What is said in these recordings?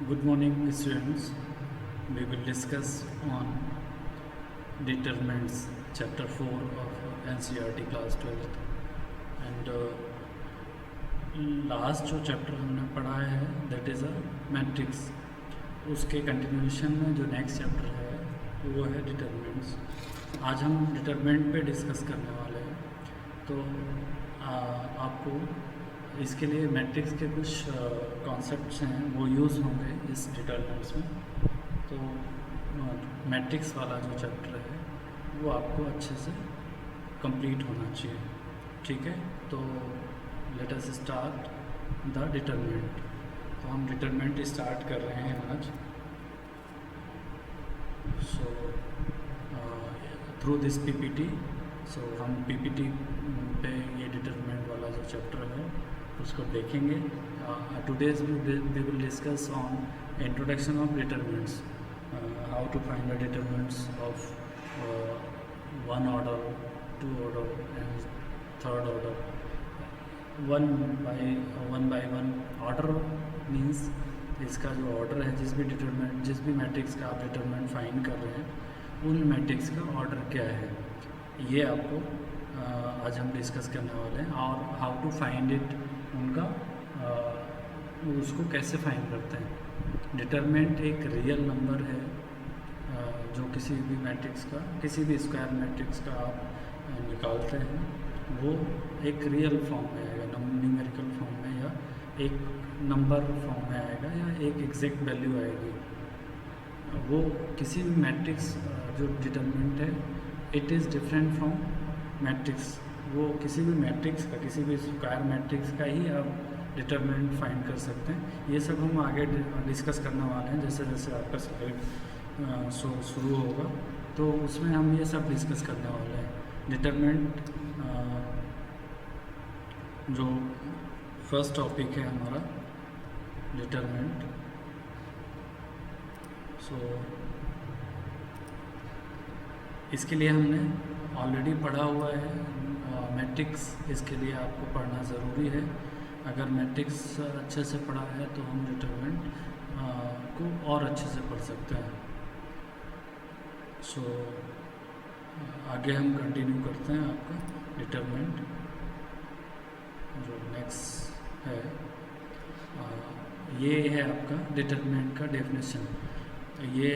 Good morning, students. We will discuss on determinants, chapter 4 of NCERT class 12th. And last जो chapter हमने पढ़ा है that is a matrix, उसके continuation में जो नेक्स्ट चैप्टर है वो है डिटरमिनेंट्स। आज हम डिटरमिनेंट पे डिस्कस करने वाले हैं। तो आपको इसके लिए मैट्रिक्स के कुछ कॉन्सेप्ट्स हैं वो यूज़ होंगे इस डिटरमिनेंट्स में। तो मैट्रिक्स वाला जो चैप्टर है वो आपको अच्छे से कंप्लीट होना चाहिए, ठीक है। तो let us start the determinant. तो हम डिटरमिनेंट स्टार्ट कर रहे हैं आज। सो थ्रू दिस पीपीटी, सो हम पीपीटी पे ये डिटरमिनेंट वाला जो चैप्टर है उसको देखेंगे। Today's we will discuss on introduction of determinants, how to find the determinants of one order, two order and third order. One by one order means इसका जो ऑर्डर है, जिस भी मैट्रिक्स का आप डिटरमिनेंट फाइंड कर रहे हैं उन मैट्रिक्स का ऑर्डर क्या है, ये आपको आज हम डिस्कस करने वाले हैं। और हाउ टू फाइंड इट, उनका उसको कैसे फाइंड करते हैं। डिटरमिनेंट एक रियल नंबर है जो किसी भी मैट्रिक्स का, किसी भी स्क्वायर मैट्रिक्स का आप निकालते हैं, वो एक रियल फॉर्म में आएगा, न्यूमेरिकल फॉर्म में, या एक नंबर फॉर्म में आएगा, या एक एग्जैक्ट वैल्यू आएगी। वो किसी भी मैट्रिक्स जो डिटरमिनेंट है it is different from matrix. वो किसी भी मैट्रिक्स का, किसी भी स्क्वायर मैट्रिक्स का ही आप डिटरमिनेंट फाइंड कर सकते हैं। ये सब हम आगे डिस्कस करने वाले हैं। जैसे जैसे आपका स्लाइड शुरू होगा तो उसमें हम ये सब डिस्कस करने वाले हैं। डिटरमिनेंट जो फर्स्ट टॉपिक है हमारा डिटरमिनेंट। सो इसके लिए हमने ऑलरेडी पढ़ा हुआ है मैट्रिक्स, इसके लिए आपको पढ़ना ज़रूरी है। अगर मैट्रिक्स अच्छे से पढ़ा है तो हम डिटरमिनेंट को और अच्छे से पढ़ सकते हैं। सो आगे हम कंटिन्यू करते हैं आपका डिटरमिनेंट जो नेक्स्ट है। ये है आपका डिटरमिनेंट का डेफिनेशन। ये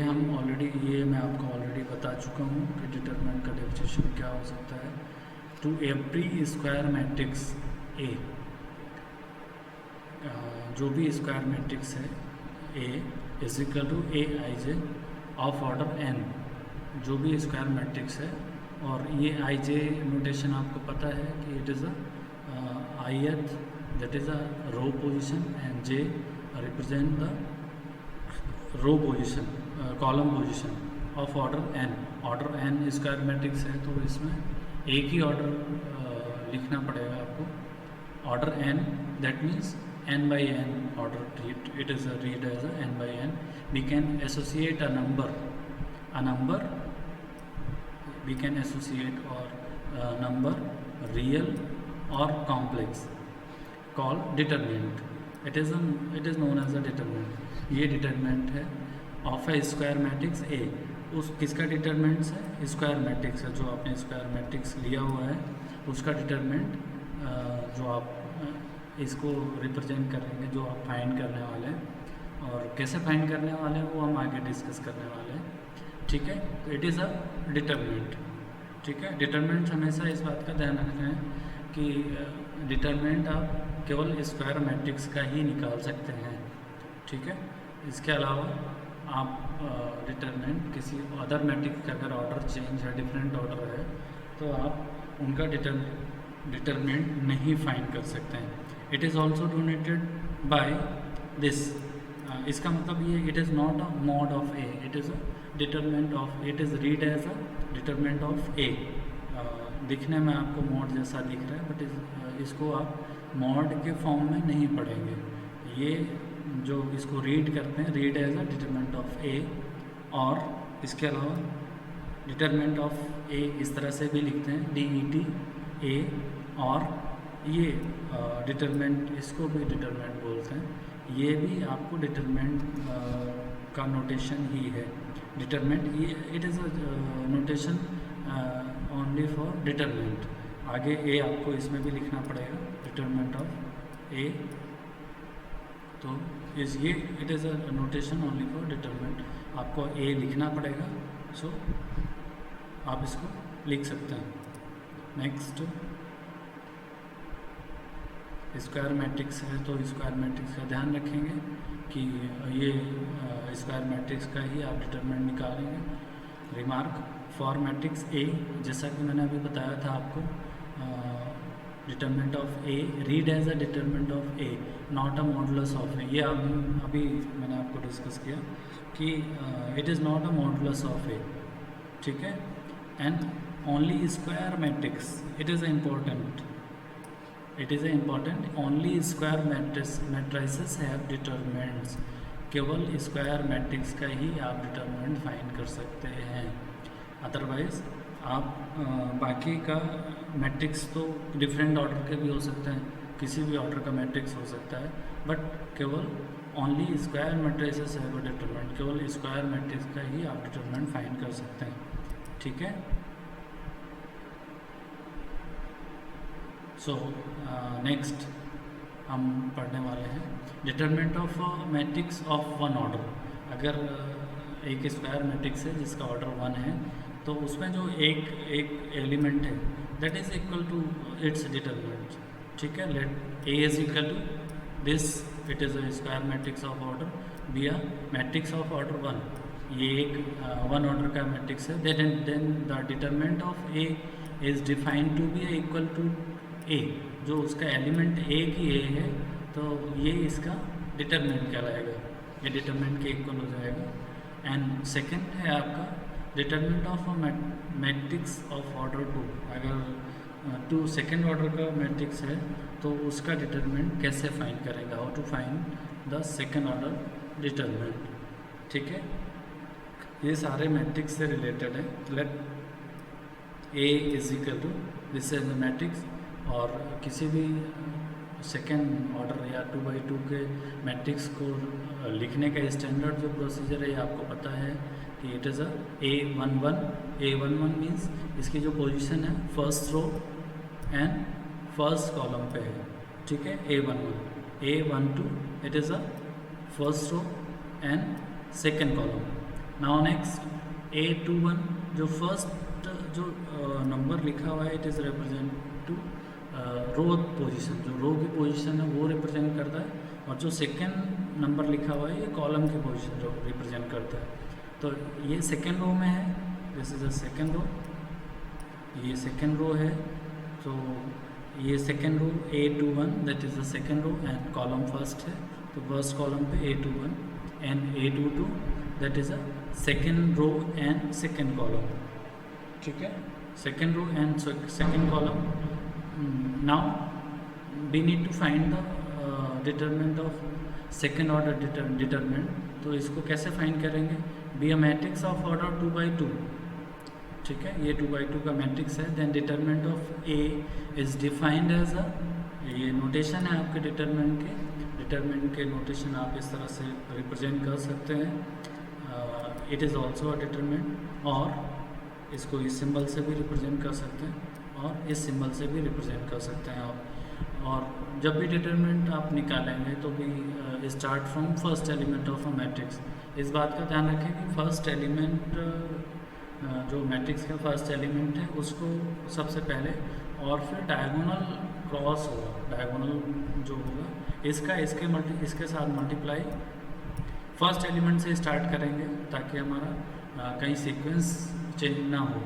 मैं आपको ऑलरेडी बता चुका हूँ कि डिटरमिनेंट का डेफिनेशन क्या हो सकता है। To every square matrix A, जो भी स्क्वायर मैट्रिक्स है A is equal to A I J of order N, जो भी स्क्वायर मैट्रिक्स है। और ये आई जे नोटेशन आपको पता है कि it is ith, that is a row position, and j represent the row position, column position of order n। Order n square matrix है तो इसमें एक ही ऑर्डर लिखना पड़ेगा आपको। Order n, that means n by n order, it is read as a n by n। we can associate a number we can associate or number real or complex called determinant। it is known as a determinant। ये determinant है of a square matrix A। उस किसका determinant है? Square matrix है। जो आपने square matrix लिया हुआ है उसका determinant जो आप इसको रिप्रेजेंट करेंगे, जो आप फाइंड करने वाले हैं। और कैसे फाइंड करने वाले हैं वो हम आगे डिस्कस करने वाले हैं, ठीक है। तो इट इज़ अ डिटरमिनेंट, ठीक है। डिटरमिनेंट हमेशा इस बात का ध्यान रखें कि डिटरमिनेंट आप केवल स्क्वायर मैट्रिक्स का ही निकाल सकते हैं, ठीक है। इसके अलावा आप डिटरमिनेंट किसी अदर मैट्रिक्स का अगर ऑर्डर चेंज है, डिफरेंट ऑर्डर है, तो आप उनका डिटरमिनेंट नहीं फाइंड कर सकते हैं। It is also donated by this. इसका मतलब ये it is not a mod of A, it is a determinant of, it is read as a determinant of A. दिखने में आपको मॉड जैसा दिख रहा है बट इसको आप मॉड के फॉर्म में नहीं पढ़ेंगे। ये जो इसको रीड करते हैं, read as a determinant of A. और इसके अलावा डिटरमिनेंट ऑफ ए इस तरह से भी लिखते हैं, DET A, और ये डिटरमिनेंट, इसको भी डिटरमिनेंट बोलते हैं, ये भी आपको डिटरमिनेंट का नोटेशन ही है। डिटरमिनेंट ये it is a notation only for determinant. आगे ए आपको इसमें भी लिखना पड़ेगा, डिटरमिनेंट ऑफ ए। तो इस ये it is a notation only for determinant, आपको ए लिखना पड़ेगा। सो आप इसको लिख सकते हैं। नेक्स्ट स्क्वायर मैट्रिक्स है, तो स्क्वायर मैट्रिक्स का ध्यान रखेंगे कि ये स्क्वायर मैट्रिक्स का ही आप डिटरमिनेंट निकालेंगे। रिमार्क फॉर मैट्रिक्स ए, जैसा कि मैंने अभी बताया था आपको, determinant of A read as a determinant of A not a modulus of A. ये अभी मैंने आपको डिस्कस किया कि it is not a modulus of A, ठीक है। And only square matrix, it is important, only square matrices have determinants. केवल square matrix का ही आप डिटरमिनेंट फाइंड कर सकते हैं। अदरवाइज आप बाकी का मैट्रिक्स तो डिफरेंट ऑर्डर के भी हो सकते हैं, किसी भी ऑर्डर का मैट्रिक्स हो सकता है, बट केवल only square matrices have a determinant, केवल स्क्वायर मैट्रिक्स का ही आप डिटरमिनेंट फाइंड कर सकते हैं, ठीक है। सो नेक्स्ट हम पढ़ने वाले हैं determinant of matrix of one order. अगर एक स्क्वायर मैट्रिक्स है जिसका ऑर्डर 1 है, तो उसमें जो एक एलिमेंट है that is equal to its determinant, ठीक है। Let A is equal to this, it is a square matrix of order be a matrix of order 1। ये एक 1 ऑर्डर का मैट्रिक्स है। Then the determinant of A is defined to be equal to A, जो उसका element एक ही ए है, तो ये इसका डिटरमिनेंट कहलाएगा, ये डिटरमिनेंट के इक्वल हो जाएगा। एंड सेकंड है आपका determinant of a matrix of order 2। अगर 2 सेकंड ऑर्डर का मैट्रिक्स है तो उसका डिटरमिनेंट कैसे फाइंड करेंगे, how to find the second order determinant, ठीक है। ये सारे मैट्रिक्स से रिलेटेड है। Let A is equal to this is the matrix, और किसी भी सेकेंड ऑर्डर या 2x2 के मैट्रिक्स को लिखने का स्टैंडर्ड जो प्रोसीजर है ये आपको पता है कि इट इज़ A11 मीन्स इसकी जो पोजीशन है first row and first column पे है, ठीक है। A12 it is a first row and second column. Now next A21 जो फर्स्ट जो नंबर लिखा हुआ है it is represent two row position, जो रो की पोजीशन है वो रिप्रेजेंट करता है, और जो सेकेंड नंबर लिखा हुआ है ये कॉलम की पोजीशन जो रिप्रेजेंट करता है। तो ये सेकेंड रो में है, this is a second row, ये सेकेंड रो है। तो ये second row A21 that is the second row and column first है, तो फर्स्ट कॉलम पे A21 and A22 that is a second row and second column, ठीक है। Second row and second column. Now we need to find the determinant of second order determinant। तो इसको कैसे find करेंगे, be a matrix of order 2x2, ठीक है। ये 2x2 का मैट्रिक्स है। Then determinant of A is defined as a, ये नोटेशन है आपके डिटरमिनेंट के नोटेशन आप इस तरह से रिप्रेजेंट कर सकते हैं। It is also a determinant, और इसको इस सिंबल से भी रिप्रेजेंट कर सकते हैं और इस सिंबल से भी रिप्रेजेंट कर सकते हैं आप। और जब भी डिटरमिनेंट आप निकालेंगे तो भी start from first element of a matrix. इस बात का ध्यान रखें कि फर्स्ट एलिमेंट जो मैट्रिक्स का फर्स्ट एलिमेंट है उसको सबसे पहले, और फिर डायगोनल क्रॉस होगा, डायगोनल जो होगा इसका इसके साथ मल्टीप्लाई फर्स्ट एलिमेंट से स्टार्ट करेंगे ताकि हमारा कहीं सीक्वेंस चेंज ना हो।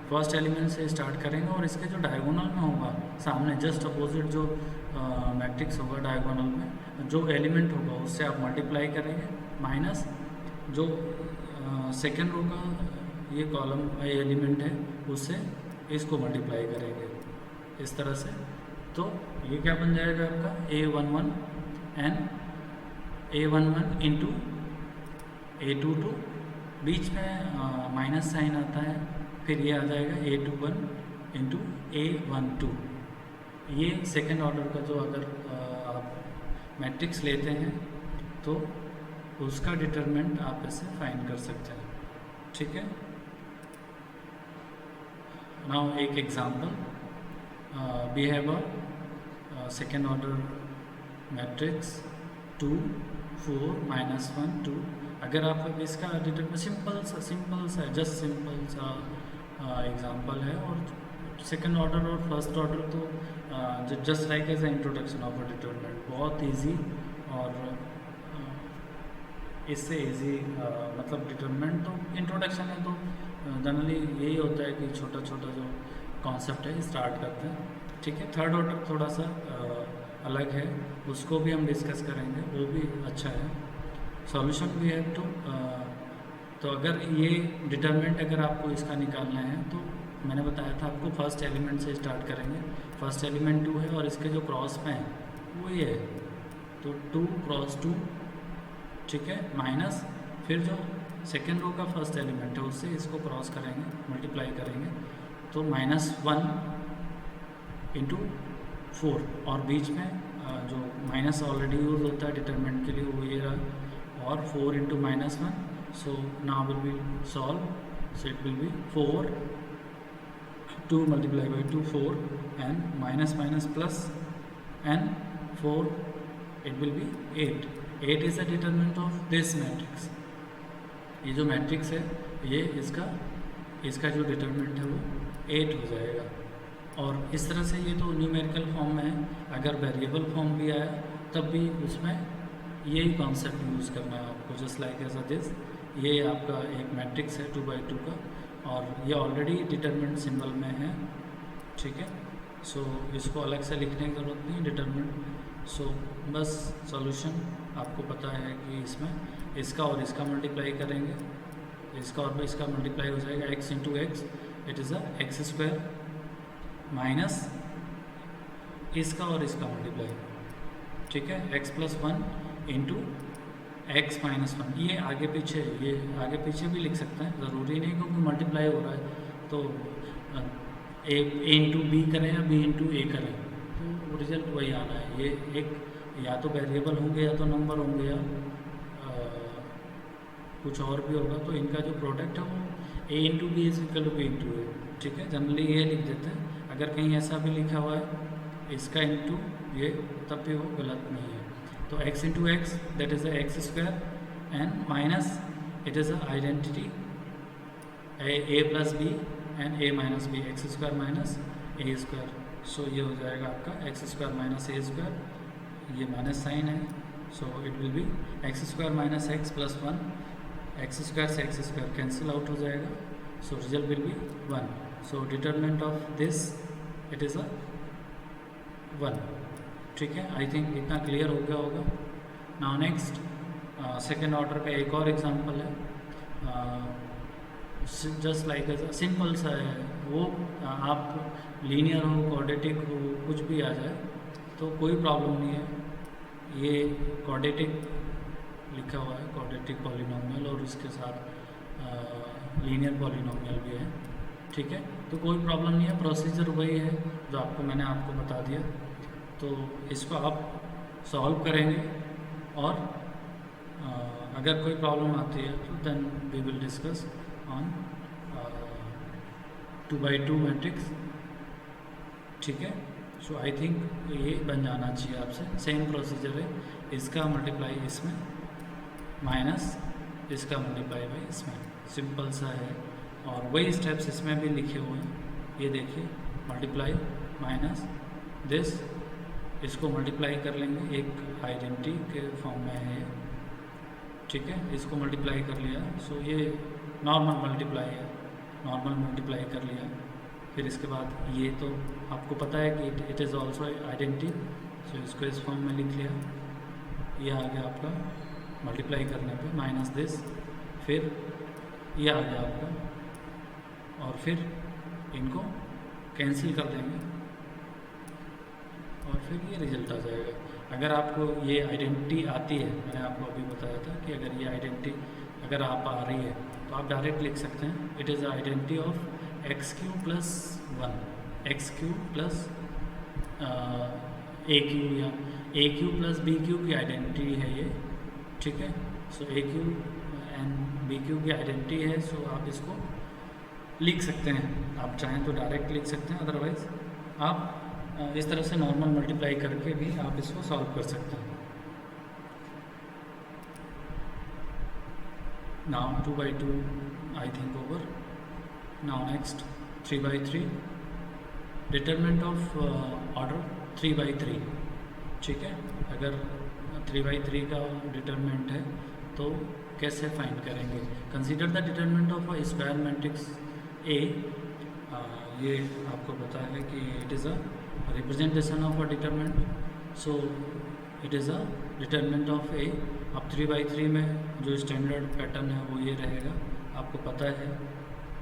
फर्स्ट एलिमेंट से स्टार्ट करेंगे और इसके जो डायगोनल में होगा सामने जस्ट अपोजिट जो मैट्रिक्स होगा डायगोनल में जो एलिमेंट होगा उससे आप मल्टीप्लाई करेंगे, माइनस जो सेकेंड रो का ये कॉलम एलिमेंट है उससे इसको मल्टीप्लाई करेंगे इस तरह से। तो ये क्या बन जाएगा आपका A11 and A11 into A22, बीच में माइनस साइन आता है, फिर ये आ जाएगा A21 इंटू A12, ये सेकेंड ऑर्डर का जो अगर आप मैट्रिक्स लेते हैं तो उसका डिटरमिनेंट आप इसे फाइंड कर सकते हैं, ठीक है। नाउ एक example, we have a second order matrix 2 4 -1 2। अगर आप इसका डिटरमिनेंट सिंपल सा जस्ट सिंपल सा एग्जांपल है, और सेकेंड ऑर्डर और फर्स्ट ऑर्डर तो just like as a introduction of a determinant, बहुत इजी। और इससे इजी मतलब डिटरमिनेंट तो इंट्रोडक्शन है, तो जनरली यही होता है कि छोटा छोटा जो कॉन्सेप्ट है स्टार्ट करते हैं, ठीक है। थर्ड ऑर्डर थोड़ा सा अलग है, उसको भी हम डिस्कस करेंगे, वो भी अच्छा है। सॉल्यूशन भी है तो अगर ये डिटरमिनेंट अगर आपको इसका निकालना है तो मैंने बताया था आपको फर्स्ट एलिमेंट से स्टार्ट करेंगे। फर्स्ट एलिमेंट 2 है और इसके जो क्रॉस पे हैं वो ये है, तो 2 क्रॉस 2, ठीक है, माइनस फिर जो सेकेंड रो का फर्स्ट एलिमेंट है उससे इसको क्रॉस करेंगे, मल्टीप्लाई करेंगे, तो -1 इंटू 4, और बीच में जो माइनस ऑलरेडी यूज होता है डिटरमिनेंट के लिए वो ये रहा, और 4 into -1, so now will be solve, so it will B 4 2 multiplied by 2 4 and minus minus plus and 4 it will be 8 is the determinant of this matrix। ये जो मैट्रिक्स है ये इसका जो डिटरमिनेंट है वो 8 हो जाएगा। और इस तरह से ये तो न्यूमेरिकल फॉर्म में है, अगर वेरिएबल फॉर्म भी आया तब भी उसमें यही कॉन्सेप्ट यूज़ करना है आपको, जस्ट लाइक एज दिस। ये आपका एक मैट्रिक्स है 2×2 का, और ये ऑलरेडी डिटरमिनेंट सिंबल में है, ठीक है। सो इसको अलग से लिखने की ज़रूरत नहीं, डिटरमिनेंट। सो बस सॉल्यूशन आपको पता है कि इसमें इसका और इसका मल्टीप्लाई करेंगे, इसका और इसका मल्टीप्लाई हो जाएगा x into x, it is x square minus इसका और इसका मल्टीप्लाई, ठीक है, x + 1 इंटू x - 1। ये आगे पीछे भी लिख सकते हैं, ज़रूरी नहीं क्योंकि मल्टीप्लाई हो रहा है तो a इंटू बी करें या b इंटू a करें तो रिजल्ट वही आना है। ये एक या तो वेरिएबल होंगे या तो नंबर होंगे या कुछ और भी होगा, तो इनका जो प्रोडक्ट है वो a into B is equal to b into A, ठीक है। जनरली ये लिख देते हैं, अगर कहीं ऐसा भी लिखा हुआ है इसका इंटू ये तब भी वो गलत नहीं है। तो x into X that is x square and minus it is identity a plus B and a minus B, X square minus A square. So ये हो जाएगा आपका x square minus A square, ये माइनस साइन है, so it will be x square minus X plus 1, X square से X square cancel out हो जाएगा, so result will be 1। So determinant of this it is 1, ठीक है। I think इतना clear हो गया होगा। नाउ नेक्स्ट सेकेंड ऑर्डर का एक और एग्जांपल है, जस्ट लाइक सिंपल सा है वो, आप लीनियर हो क्वाड्रेटिक हो कुछ भी आ जाए तो कोई प्रॉब्लम नहीं है। ये क्वाड्रेटिक लिखा हुआ है, क्वाड्रेटिक पॉलिनोमियल, और उसके साथ लीनियर पॉलिनोमियल भी है, ठीक है। तो कोई प्रॉब्लम नहीं है, प्रोसीजर वही है जो मैंने आपको बता दिया। तो इसको आप सॉल्व करेंगे, और अगर कोई प्रॉब्लम आती है तो then we will discuss on 2×2 matrix, ठीक है। सो आई थिंक ये बन जाना चाहिए आपसे। सेम प्रोसीजर है, इसका मल्टीप्लाई इसमें माइनस इसका मल्टीप्लाई बाई इसमें, सिंपल सा है। और वही स्टेप्स इसमें भी लिखे हुए हैं, ये देखिए, मल्टीप्लाई माइनस दिस, इसको मल्टीप्लाई कर लेंगे, एक आइडेंटिटी के फॉर्म में है, ठीक है। इसको मल्टीप्लाई कर लिया, सो ये नॉर्मल मल्टीप्लाई है, नॉर्मल मल्टीप्लाई कर लिया। फिर इसके बाद ये तो आपको पता है कि इट इज़ ऑल्सो आइडेंटिटी, सो इसको इस फॉर्म में लिख लिया। ये आ गया आपका मल्टीप्लाई करने पे माइनस दिस, फिर ये आ गया आपका, और फिर इनको कैंसिल कर देंगे और फिर ये रिजल्ट आ जाएगा। अगर आपको ये आइडेंटिटी आती है, मैंने आपको अभी बताया था कि अगर ये आइडेंटिटी अगर आप आ रही है तो आप डायरेक्ट लिख सकते हैं, it is identity of x³ + 1, x³ + A Q या ए क्यू प्लस बी क्यू की आइडेंटिटी है ये, ठीक है। सो ए क्यू एंड बी क्यू की आइडेंटिटी है, सो आप इसको लिख सकते हैं। आप चाहें तो डायरेक्ट लिख सकते हैं, अदरवाइज आप इस तरह से नॉर्मल मल्टीप्लाई करके भी आप इसको सॉल्व कर सकते हैं। Now 2/2 I think over. Now next 3/3, determinant of order 3/3, ठीक है। अगर 3/3 का डिटरमिनेंट है तो कैसे फाइंड करेंगे? Consider the determinant of a square matrix A. ये आपको पता है कि it is a representation of a determinant, so it is a determinant of A. अब 3/3 में जो स्टैंडर्ड पैटर्न है वो ये रहेगा, आपको पता है,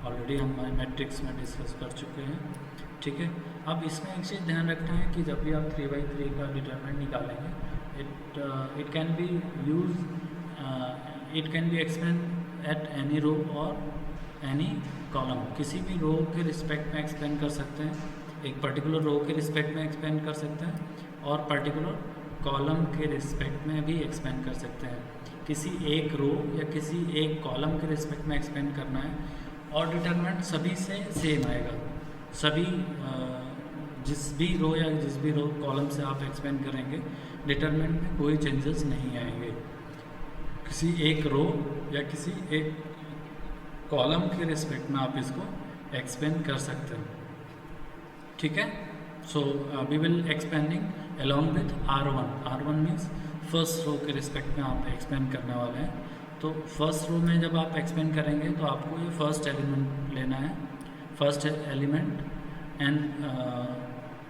ऑलरेडी हम मैट्रिक्स में डिस्कस कर चुके हैं, ठीक है। अब इसमें एक चीज़ ध्यान रखना है कि जब भी आप 3/3 का डिटरमिनेंट निकालेंगे, it can be use, it can be expand at any row और एनी कॉलम। किसी भी रो के रिस्पेक्ट में एक्सपेंड कर सकते हैं, एक पर्टिकुलर रो के रिस्पेक्ट में एक्सपेंड कर सकते हैं और पर्टिकुलर कॉलम के रिस्पेक्ट में भी एक्सपेंड कर सकते हैं। किसी एक रो या किसी एक कॉलम के रिस्पेक्ट में एक्सपेंड करना है और डिटरमिनेंट सभी से सेम आएगा। सभी जिस भी रो या जिस भी रो कॉलम से आप एक्सपेंड करेंगे, डिटरमिनेंट में कोई चेंजेस नहीं आएंगे। किसी एक रो या किसी एक कॉलम के रिस्पेक्ट में आप इसको एक्सपेंड कर सकते हैं, ठीक है। So we will expanding along with R1। R1 means first row के रिस्पेक्ट में आप एक्सपेंड करने वाले हैं। तो फर्स्ट रो में जब आप एक्सपेंड करेंगे तो आपको ये फर्स्ट एलिमेंट लेना है, first element, and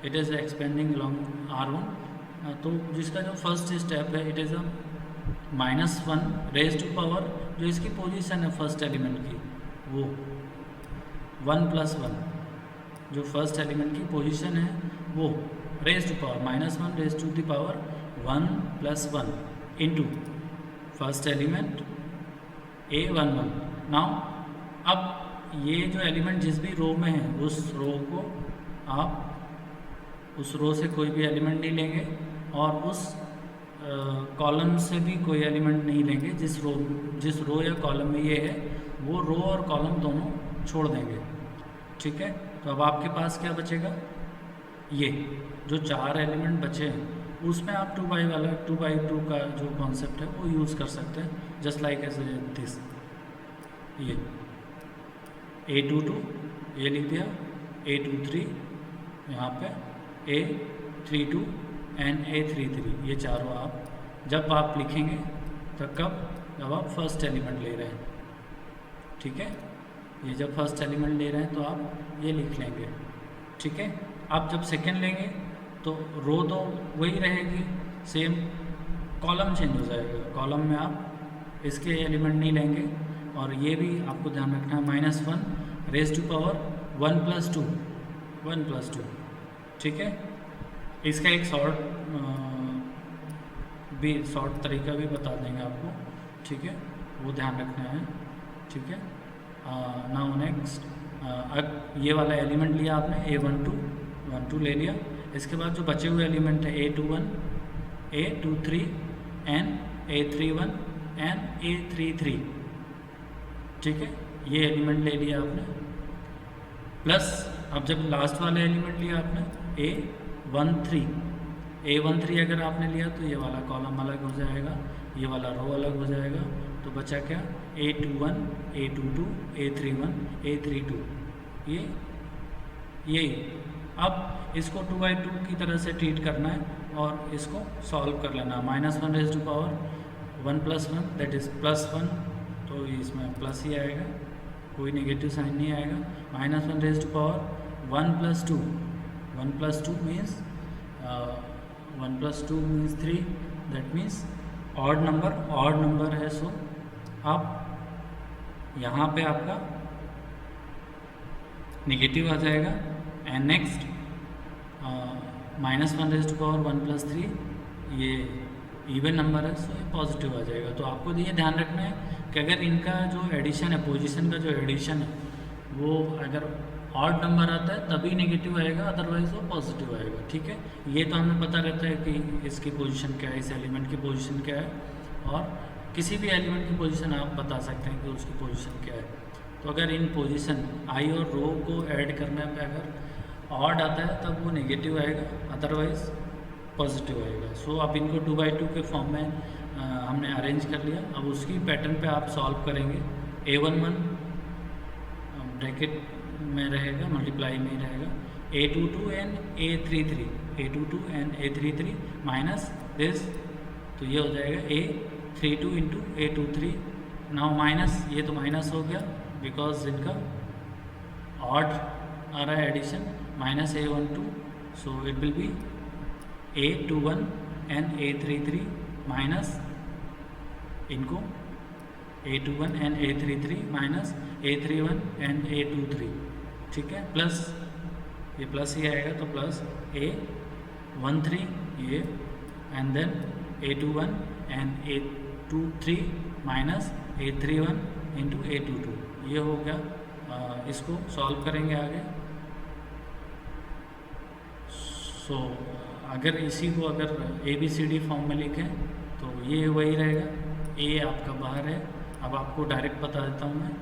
it is expanding along R1। तो जिसका जो फर्स्ट स्टेप है, it is a -1 raise to power, जो इसकी पोजीशन है फर्स्ट एलिमेंट की, वो 1 + 1, जो फर्स्ट एलिमेंट की पोजीशन है वो raise to power -1 raise to the power 1 + 1 into first element A11। Now अब ये जो एलिमेंट जिस भी रो में है, उस रो को आप उस रो से कोई भी एलिमेंट नहीं लेंगे और उस कॉलम से भी कोई एलिमेंट नहीं लेंगे। जिस रो या कॉलम में ये है, वो रो और कॉलम दोनों छोड़ देंगे, ठीक है। तो अब आपके पास क्या बचेगा? ये जो 4 एलिमेंट बचे हैं, उसमें आप 2/2 का जो कॉन्सेप्ट है वो यूज़ कर सकते हैं, जस्ट लाइक एज दिस। ये A22 ये लिख दिया, A23 यहाँ पे, A32 एंड A33, ये चारों आप जब आप लिखेंगे तो कब? जब आप फर्स्ट एलिमेंट ले रहे हैं, ठीक है। ये जब फर्स्ट एलिमेंट ले रहे हैं तो आप ये लिख लेंगे, ठीक है। आप जब सेकेंड लेंगे तो रो तो वही रहेगी सेम, कॉलम चेंज हो जाएगा। कॉलम में आप इसके एलिमेंट नहीं लेंगे, और ये भी आपको ध्यान रखना है, -1 रेज टू पावर 1 + 2, ठीक है। इसका एक शॉर्ट तरीका भी बता देंगे आपको, ठीक है, वो ध्यान रखना है, ठीक है। नाउ नेक्स्ट, ये वाला एलिमेंट लिया आपने, A12 ले लिया। इसके बाद जो बचे हुए एलिमेंट है A21, A23 and A31 and A33, ठीक है, ये एलिमेंट ले लिया आपने। प्लस अब जब लास्ट वाला एलिमेंट लिया आपने A13 अगर आपने लिया तो ये वाला कॉलम अलग हो जाएगा, ये वाला रो अलग हो जाएगा। तो बचा क्या? A21, A22, A31, A32, यही। अब इसको 2/2 की तरह से ट्रीट करना है और इसको सॉल्व कर लेना। -1 raise to power 1 + 1 that is +1, तो इसमें प्लस ही आएगा, कोई नेगेटिव साइन नहीं आएगा। -1 raise to power 1 + 2, 1 + 2 means 1 + 2 means 3, that means odd number है। सो अब यहाँ पे आपका नेगेटिव आ जाएगा। And next -1 raise to power 1 + 3, ये इवन नंबर है, सो ये पॉजिटिव आ जाएगा। तो आपको ये ध्यान रखना है कि अगर इनका जो एडिशन है, पोजीशन का जो एडिशन है, वो अगर ऑड नंबर आता है तभी नेगेटिव आएगा, अदरवाइज वो पॉजिटिव आएगा। ठीक है, ये तो हमें पता रहता है कि इसकी पोजीशन क्या है, इस एलिमेंट की पोजीशन क्या है, और किसी भी एलिमेंट की पोजीशन आप बता सकते हैं कि उसकी पोजीशन क्या है। तो अगर इन पोजीशन आई और रो को ऐड करने पे अगर ऑड आता है तब वो नेगेटिव आएगा, अदरवाइज पॉजिटिव आएगा। सो अब इनको 2/2 के फॉर्म में हमने अरेंज कर लिया। अब उसकी पैटर्न पे आप सॉल्व करेंगे। A11 ब्रैकेट में रहेगा, मल्टीप्लाई में ही रहेगा, A22 and A33, A22 and A33 minus this, तो ये हो जाएगा A32 into A23। Now minus, ये तो माइनस हो गया बिकॉज इनका ऑड आ रहा है addition, minus A12, so it will be A21 and A33 minus इनको A21 and A33 minus A31 and A23। ठीक है, प्लस ये प्लस ही आएगा तो प्लस A13 ये, and then A21 and A23 minus A31 into A22, ये हो गया। इसको सॉल्व करेंगे आगे। सो अगर इसी को अगर ABCD फॉर्म में लिखें तो ये वही रहेगा, A आपका बाहर है। अब आपको डायरेक्ट बता देता हूँ मैं,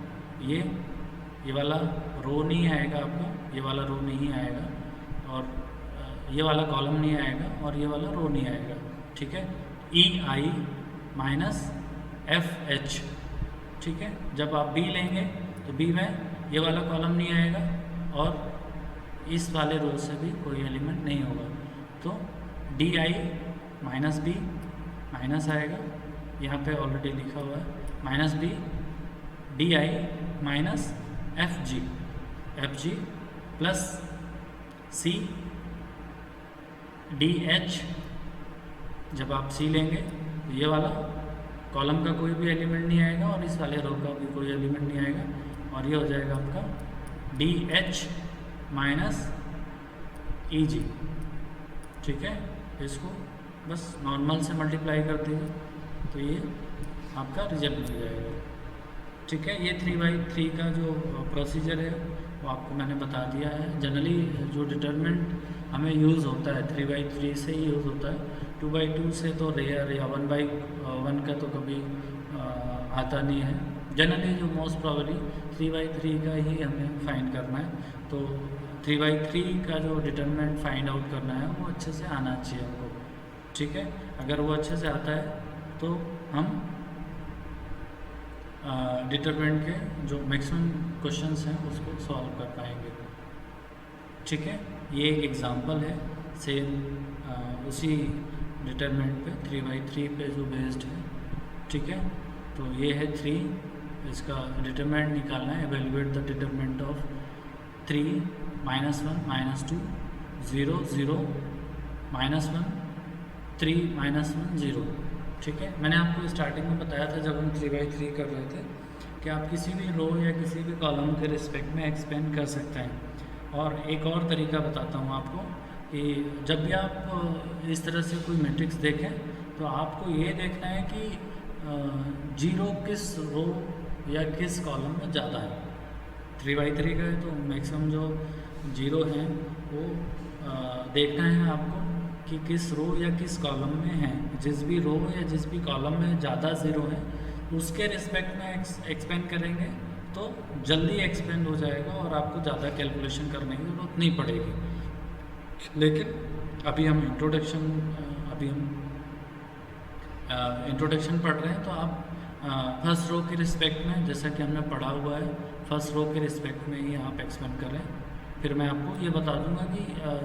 ये वाला रो नहीं आएगा आपका, ये वाला रो नहीं आएगा, और ये वाला कॉलम नहीं आएगा, और ये वाला रो नहीं आएगा। ठीक है, EI माइनस FH। ठीक है, जब आप B लेंगे तो B में ये वाला कॉलम नहीं आएगा और इस वाले रो से भी कोई एलिमेंट नहीं होगा, तो DI माइनस B माइनस आएगा, यहाँ पे ऑलरेडी लिखा हुआ है minus B, DI minus FG plus C DH। जब आप C लेंगे तो ये वाला कॉलम का कोई भी एलिमेंट नहीं आएगा और इस वाले रो का भी कोई एलिमेंट नहीं आएगा, और ये हो जाएगा आपका DH माइनस EG। ठीक है, इसको बस नॉर्मल से मल्टीप्लाई कर दीजिए तो ये आपका रिजल्ट मिल जाएगा। ठीक है, ये 3/3 का जो प्रोसीजर है वो आपको मैंने बता दिया है। जनरली जो डिटरमिनेंट हमें यूज़ होता है 3/3 से ही यूज़ होता है, 2/2 से तो रेयर, या 1/1 का तो कभी आता नहीं है। जनरली जो मोस्ट प्रॉबली 3/3 का ही हमें फाइंड करना है, तो 3/3 का जो डिटरमिनेंट फाइंड आउट करना है वो अच्छे से आना चाहिए हमको। ठीक है, अगर वो अच्छे से आता है तो हम डिटरमिनेंट के जो मैक्सिमम क्वेश्चंस हैं उसको सॉल्व कर पाएंगे। ठीक है, ये एक एग्जांपल है सेम उसी डिटरमिनेंट पे 3/3 पे जो बेस्ड है। ठीक है, तो ये है 3, इसका डिटरमिनेंट निकालना है। Evaluate the determinant of 3 -1 -2 0 0 -1 3 -1 0। ठीक है, मैंने आपको स्टार्टिंग में बताया था जब हम 3/3 कर रहे थे कि आप किसी भी रो या किसी भी कॉलम के रिस्पेक्ट में एक्सपेंड कर सकते हैं। और एक और तरीका बताता हूँ आपको कि जब भी आप इस तरह से कोई मैट्रिक्स देखें तो आपको ये देखना है कि जीरो किस रो या किस कॉलम में ज़्यादा है। 3/3 का है तो मैक्सिमम जो जीरो हैं वो देखना है आपको कि किस रो या किस कॉलम में है। जिस भी रो या जिस भी कॉलम में ज़्यादा ज़ीरो है उसके रिस्पेक्ट में एक्सपेंड करेंगे तो जल्दी एक्सपेंड हो जाएगा और आपको ज़्यादा कैलकुलेशन करने की ज़रूरत नहीं पड़ेगी। लेकिन अभी हम इंट्रोडक्शन पढ़ रहे हैं तो आप फर्स्ट रो के रिस्पेक्ट में, जैसा कि हमने पढ़ा हुआ है, फर्स्ट रो के रिस्पेक्ट में ही आप एक्सपेंड करें। फिर मैं आपको ये बता दूंगा कि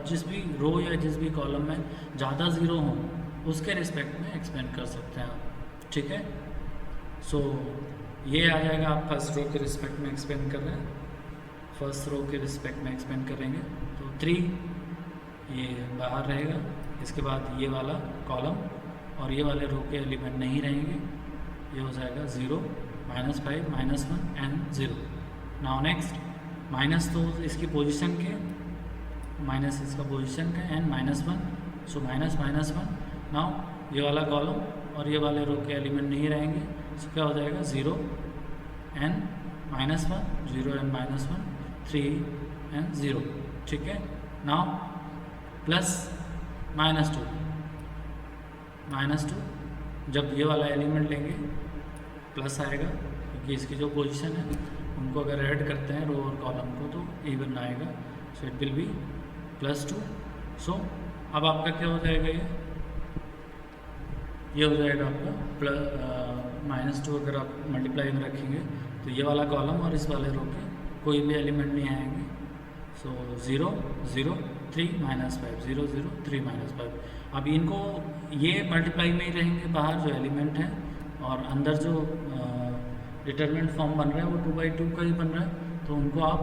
जिस भी रो या जिस भी कॉलम में ज़्यादा ज़ीरो हों उसके रिस्पेक्ट में एक्सपेंड कर सकते हैं आप। ठीक है, सो ये आ जाएगा, आप फर्स्ट रो के रिस्पेक्ट में एक्सपेंड कर रहे हैं, फर्स्ट रो के रिस्पेक्ट में एक्सपेंड करेंगे तो 3 ये बाहर रहेगा। इसके बाद ये वाला कॉलम और ये वाले रो के एलिमेंट नहीं रहेंगे, ये हो जाएगा 0 -5 -1 एंड 0। नाउ नेक्स्ट माइनस तो इसकी पोजीशन के, माइनस इसका पोजीशन का एंड -1, सो -1। नाउ ये वाला कॉलम और ये वाले रो के एलिमेंट नहीं रहेंगे, सो क्या हो जाएगा 0 एंड -1 0 एंड -1 3 एंड 0, ठीक है। नाउ प्लस -2, जब ये वाला एलिमेंट लेंगे प्लस आएगा, क्योंकि इसकी जो पोजीशन है उनको अगर ऐड करते हैं रो और कॉलम को तो इवन आएगा। सो इट विल बी +2। सो अब आपका क्या हो जाएगा, ये हो जाएगा आपका -2। अगर आप मल्टीप्लाई में रखेंगे तो ये वाला कॉलम और इस वाले रो के कोई भी एलिमेंट नहीं आएंगे। सो 0 0 3 -5 0 0 3 -5। अब इनको ये मल्टीप्लाई में ही रहेंगे, बाहर जो एलिमेंट है, और अंदर जो डिटरमिनेंट फॉर्म बन रहा है वो 2/2 का ही बन रहा है। तो उनको आप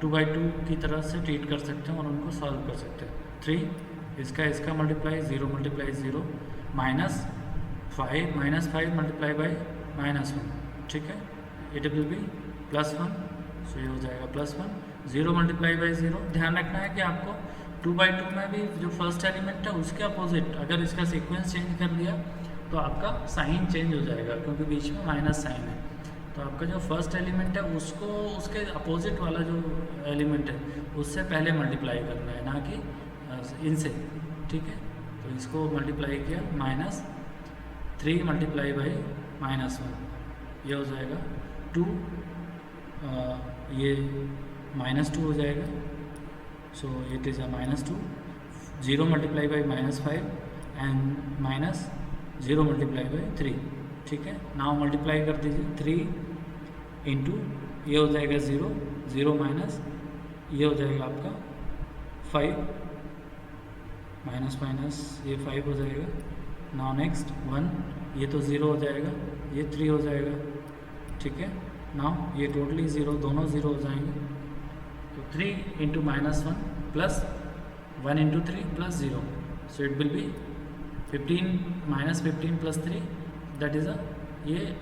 2/2 की तरह से ट्रीट कर सकते हैं और उनको सॉल्व कर सकते हैं। 3 इसका मल्टीप्लाई 0 × 0 -5 मल्टीप्लाई बाई -1, ठीक है। It will be +1। सो ये हो जाएगा +1। 0 मल्टीप्लाई बाई 0, ध्यान रखना है कि आपको 2/2 में भी जो फर्स्ट एलिमेंट है उसके अपोजिट अगर इसका सीक्वेंस चेंज कर दिया तो आपका साइन चेंज हो जाएगा, क्योंकि बीच में माइनस साइन है। तो आपका जो फर्स्ट एलिमेंट है उसको उसके अपोजिट वाला जो एलिमेंट है उससे पहले मल्टीप्लाई करना है, ना कि इनसे, ठीक है। तो इसको मल्टीप्लाई किया -3 मल्टीप्लाई बाई -1, ये हो जाएगा 2, ये -2 हो जाएगा। सो it is a -2। 0 multiply by -5 and -0 multiply by 3, ठीक है। नाउ मल्टीप्लाई कर दीजिए 3 इंटू ये हो जाएगा 0 0 माइनस ये हो जाएगा आपका 5 माइनस ये 5 हो जाएगा। नाउ नेक्स्ट 1, ये तो 0 हो जाएगा, ये 3 हो जाएगा, ठीक है। नाउ ये टोटली 0, दोनों 0 हो जाएंगे। तो 3 into -1 plus 1 into 3 plus 0, so it will B 15 -15 plus 3 that is ये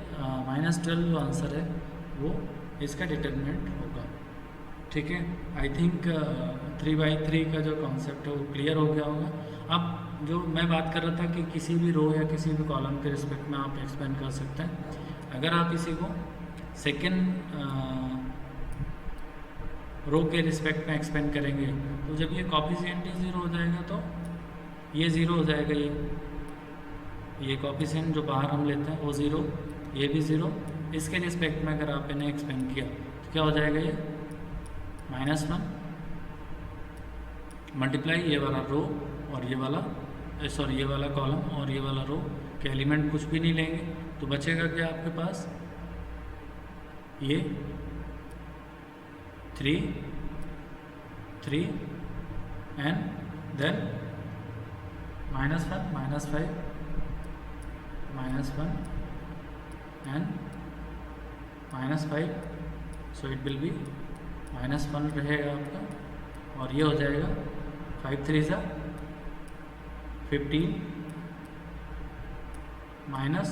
-12 जो आंसर है वो इसका डिटर्मिनेंट होगा, ठीक है। आई थिंक 3/3 का जो कॉन्सेप्ट है वो क्लियर हो गया होगा। अब जो मैं बात कर रहा था कि किसी भी रो या किसी भी कॉलम के रिस्पेक्ट में आप एक्सपेंड कर सकते हैं। अगर आप इसी को सेकेंड रो के रिस्पेक्ट में एक्सपेंड करेंगे तो जब ये कॉफिशिएंट ही 0 हो जाएगा तो ये 0 हो जाएगा। ये कॉफिशिएंट जो बाहर हम लेते हैं वो 0, ये भी 0। इसके रिस्पेक्ट में अगर आप इन्हें एक्सपेंड किया तो क्या हो जाएगा, ये -1 मल्टीप्लाई ये वाला रो और ये वाला ये वाला कॉलम और ये वाला रो के एलिमेंट कुछ भी नहीं लेंगे तो बचेगा क्या आपके पास, ये 3 and then -1 -5 -1 and -5। So it will be -1 रहेगा आपका, और ये हो जाएगा 5 3 सा 15 माइनस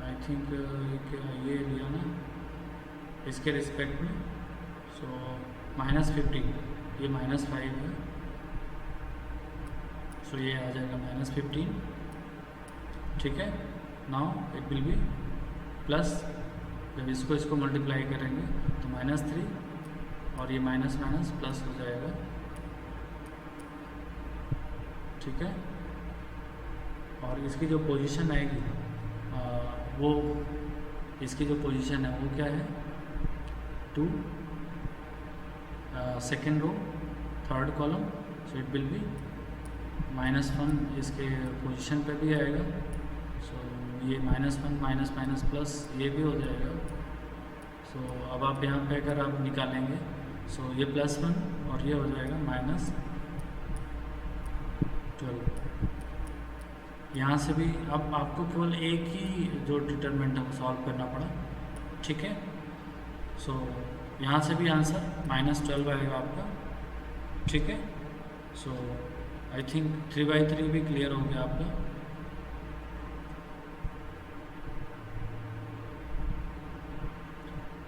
आई थिंक ये लिया ना इसके रिस्पेक्ट में। सो -15, ये -5 है, सो ये आ जाएगा -15, ठीक है। Now it will B plus, जब इसको मल्टीप्लाई करेंगे तो -3 और ये माइनस प्लस हो जाएगा, ठीक है। और इसकी जो पोजीशन आएगी वो इसकी जो पोजीशन है वो क्या है, 2 second row third column. So it will be -1 इसके पोजीशन पे भी आएगा। सो ये -1 माइनस प्लस ये भी हो जाएगा। सो अब आप यहाँ पे अगर आप निकालेंगे सो ये +1 और ये हो जाएगा -12। यहाँ से भी अब आपको केवल एक ही जो डिटरमिनेंट है वो सॉल्व करना पड़ा, ठीक है। सो यहाँ से भी आंसर -12 आएगा आपका, ठीक है। सो आई थिंक 3/3 भी क्लियर हो गया आपका।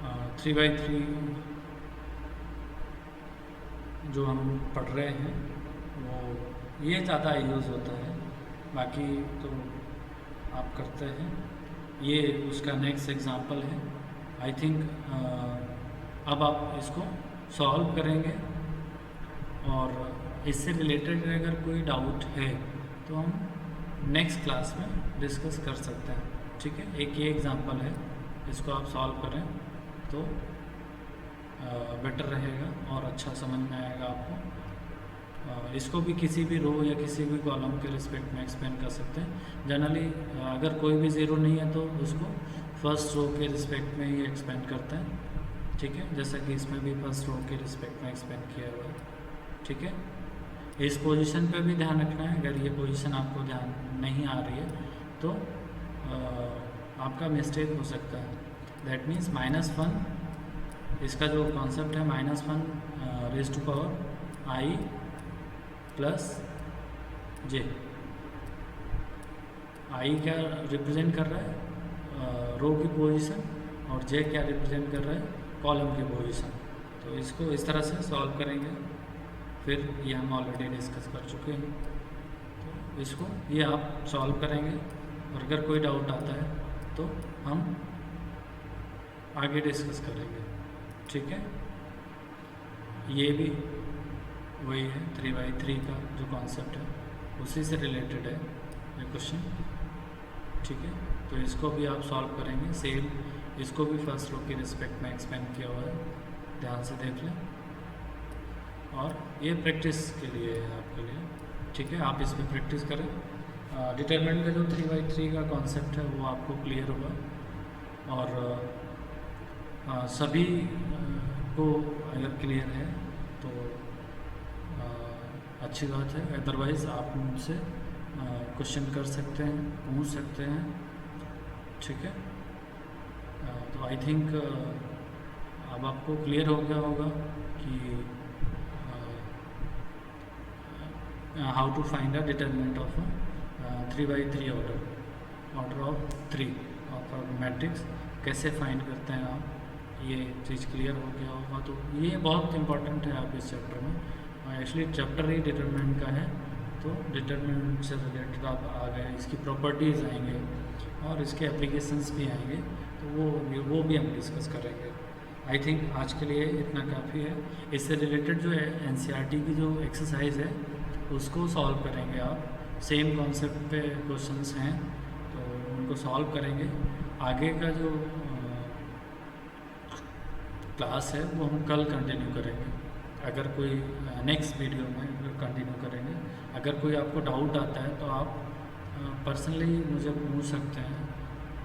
uh, 3/3 जो हम पढ़ रहे हैं वो ये ज़्यादा यूज़ होता है, बाकी तो आप करते हैं। ये उसका नेक्स्ट एग्जांपल है। आई थिंक अब आप इसको सॉल्व करेंगे और इससे रिलेटेड अगर कोई डाउट है तो हम नेक्स्ट क्लास में डिस्कस कर सकते हैं। ठीक है, एक ये एग्जांपल है, इसको आप सॉल्व करें तो बेटर रहेगा और अच्छा समझ में आएगा आपको। इसको भी किसी भी रो या किसी भी कॉलम के रिस्पेक्ट में एक्सपेंड कर सकते हैं। जनरली अगर कोई भी ज़ीरो नहीं है तो उसको फर्स्ट रो के रिस्पेक्ट में ही एक्सपेंड करते हैं। ठीक है, जैसा कि इसमें भी फर्स्ट रो के रिस्पेक्ट में एक्सपेंड किया हुआ है। ठीक है, इस पोजीशन पे भी ध्यान रखना है। अगर ये पोजीशन आपको ध्यान नहीं आ रही है तो आपका मिस्टेक हो सकता है। दैट मीन्स -1, इसका जो कॉन्सेप्ट है -1 raise to power i plus j। i क्या रिप्रेजेंट कर रहा है, रो की पोजीशन, और j क्या रिप्रेजेंट कर रहा है, कॉलम की पोजीशन। तो इसको इस तरह से सॉल्व करेंगे। फिर ये हम ऑलरेडी डिस्कस कर चुके हैं, तो इसको ये आप सॉल्व करेंगे और अगर कोई डाउट आता है तो हम आगे डिस्कस करेंगे। ठीक है, ये भी वही है 3/3 का जो कॉन्सेप्ट है उसी से रिलेटेड है ये क्वेश्चन। ठीक है, तो इसको भी आप सॉल्व करेंगे सेम। इसको भी फर्स्ट रो के रिस्पेक्ट में एक्सपेंड किया हुआ है, ध्यान से देख लें। और ये प्रैक्टिस के लिए है आपके लिए। ठीक है, आप इस पर प्रैक्टिस करें। डिटरमिनेंट का जो 3/3 का कॉन्सेप्ट है वो आपको क्लियर होगा। और सभी को अगर क्लियर है तो अच्छी बात है। अदरवाइज़ आप मुझसे क्वेश्चन कर सकते हैं, पूछ सकते हैं। ठीक है, तो आई थिंक अब आपको क्लियर हो गया होगा कि how to find the determinant of 3/3 order of 3 of matrix कैसे फाइंड करते हैं आप, ये चीज़ क्लियर हो गया होगा। तो ये बहुत इंपॉर्टेंट है आप इस चैप्टर में। एक्चुअली चैप्टर ही डिटरमिनेंट का है, तो डिटरमिनेंट से रिलेटेड आप आ गए, इसकी प्रॉपर्टीज़ आएंगे और इसके एप्लीकेशंस भी आएंगे, तो वो भी हम डिस्कस करेंगे। आई थिंक आज के लिए इतना काफ़ी है। इससे रिलेटेड जो है NCERT की जो एक्सरसाइज है उसको सॉल्व करेंगे आप। सेम कॉन्सेप्ट पे क्वेश्चंस हैं तो उनको सॉल्व करेंगे। आगे का जो क्लास है वो हम कल कंटिन्यू करेंगे। अगर कोई नेक्स्ट वीडियो में कंटिन्यू करेंगे। अगर कोई आपको डाउट आता है तो आप पर्सनली मुझे पूछ सकते हैं,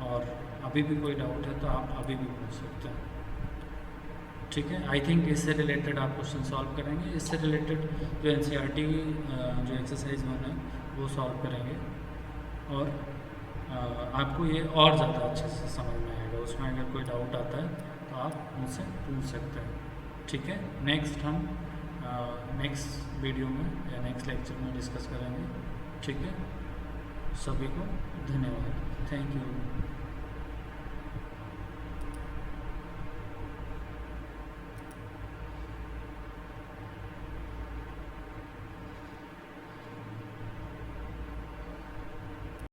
और अभी भी कोई डाउट है तो आप अभी भी पूछ सकते हैं। ठीक है, आई थिंक इससे रिलेटेड आप क्वेश्चन सॉल्व करेंगे। इससे रिलेटेड जो NCERT की जो एक्सरसाइज 1 है वो सॉल्व करेंगे, और आपको ये और ज़्यादा अच्छे से समझ में आएगा। उसमें अगर कोई डाउट आता है तो आप मुझसे पूछ सकते हैं। ठीक है, नेक्स्ट हम नेक्स्ट वीडियो में या नेक्स्ट लेक्चर में डिस्कस करेंगे। ठीक है, सभी को धन्यवाद, थैंक यू।